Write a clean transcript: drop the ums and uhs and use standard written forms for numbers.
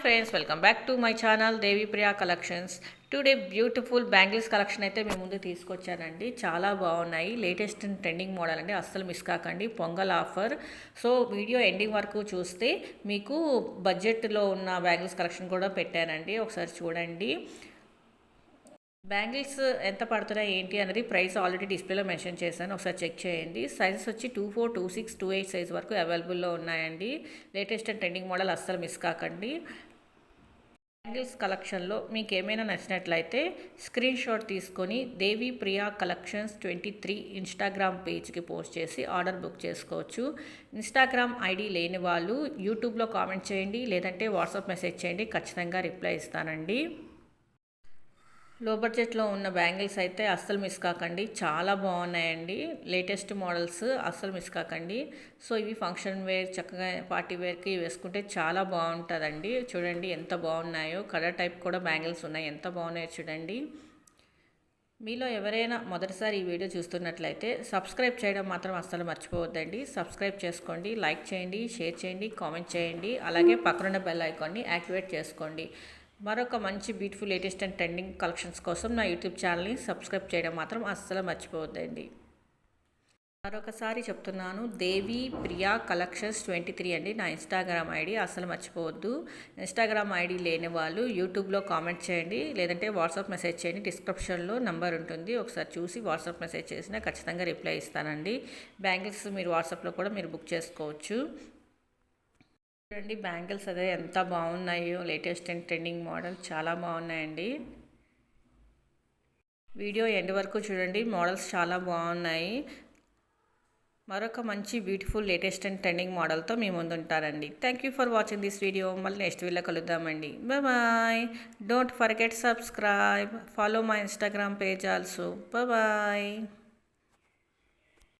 Friends, welcome back to my channel Devi Priya collections. Today beautiful bangles collection అయితే మేము ముందు తీసుకొచ్చానండి. చాలా బాగున్నాయి, లేటెస్ట్ అండ్ ట్రెండింగ్ మోడల్ అండి. అస్సలు మిస్ కాకండి, pongal offer. So video ending వరకు చూస్తే మీకు బడ్జెట్లో ఉన్న బ్యాంగిల్స్ కలెక్షన్ కూడా పెట్టానండి, ఒకసారి చూడండి. బ్యాంగిల్స్ ఎంత పడుతున్నాయి ఏంటి అనేది ప్రైస్ ఆల్రెడీ డిస్ప్లేలో మెన్షన్ చేశాను, ఒకసారి చెక్ చేయండి. సైజెస్ వచ్చి 24, 26, 28 సైజ్ వరకు అవైలబుల్లో ఉన్నాయండి. లేటెస్ట్ అండ్ ట్రెండింగ్ మోడల్, అస్సలు మిస్ కాకండి. బ్యాంగిల్స్ కలెక్షన్లో మీకు ఏమైనా నచ్చినట్లయితే స్క్రీన్ షాట్ తీసుకొని దేవి ప్రియా కలెక్షన్స్ 23 ఇన్స్టాగ్రామ్ పేజ్కి పోస్ట్ చేసి ఆర్డర్ బుక్ చేసుకోవచ్చు. ఇన్స్టాగ్రామ్ ఐడి లేని వాళ్ళు యూట్యూబ్లో కామెంట్ చేయండి, లేదంటే వాట్సాప్ మెసేజ్ చేయండి, ఖచ్చితంగా రిప్లై ఇస్తానండి. లో బడ్జెట్లో ఉన్న బ్యాంగిల్స్ అయితే అస్సలు మిస్ కాకండి, చాలా బాగున్నాయండి. లేటెస్ట్ మోడల్స్, అస్సలు మిస్ కాకండి. సో ఇవి ఫంక్షన్ వేర్, చక్కగా పార్టీ వేర్కి వేసుకుంటే చాలా బాగుంటుందండి. చూడండి ఎంత బాగున్నాయో, కలర్ టైప్ కూడా బ్యాంగిల్స్ ఉన్నాయి, ఎంత బాగున్నాయో చూడండి. మీలో ఎవరైనా మొదటిసారి ఈ వీడియో చూస్తున్నట్లయితే సబ్స్క్రైబ్ చేయడం మాత్రం అస్సలు మర్చిపోవద్దండి. సబ్స్క్రైబ్ చేసుకోండి, లైక్ చేయండి, షేర్ చేయండి, కామెంట్ చేయండి. అలాగే పక్కనున్న బెల్ ఐకాన్ని యాక్టివేట్ చేసుకోండి. మరొక మంచి beautiful latest and trending collections కోసం నా యూట్యూబ్ ఛానల్ని సబ్స్క్రైబ్ చేయడం మాత్రం అస్సలు మర్చిపోవద్దండి. మరొకసారి చెప్తున్నాను, దేవి ప్రియా కలెక్షన్స్ 23 అండి నా ఇన్స్టాగ్రామ్ ఐడి, అస్సలు మర్చిపోవద్దు. ఇన్స్టాగ్రామ్ ఐడి లేని వాళ్ళు యూట్యూబ్లో కామెంట్ చేయండి, లేదంటే వాట్సాప్ మెసేజ్ చేయండి. డిస్క్రిప్షన్లో నెంబర్ ఉంటుంది, ఒకసారి చూసి వాట్సాప్ మెసేజ్ చేసినా ఖచ్చితంగా రిప్లై ఇస్తానండి. బ్యాంగిల్స్ మీరు వాట్సాప్లో కూడా మీరు బుక్ చేసుకోవచ్చు. చూడండి బ్యాంగిల్స్ అదే ఎంత బాగున్నాయో, లేటెస్ట్ అండ్ ట్రెండింగ్ మోడల్, చాలా బాగున్నాయండి. వీడియో ఎండ్ వరకు చూడండి, మోడల్స్ చాలా బాగున్నాయి. మరొక మంచి బ్యూటిఫుల్ లేటెస్ట్ అండ్ ట్రెండింగ్ మోడల్తో మీ ముందు ఉంటారండి. Thank you for watching this video. మళ్ళీ నెక్స్ట్ వీడియోలో కలుద్దామండి. Bye. Don't forget subscribe, follow my Instagram page also. Bye.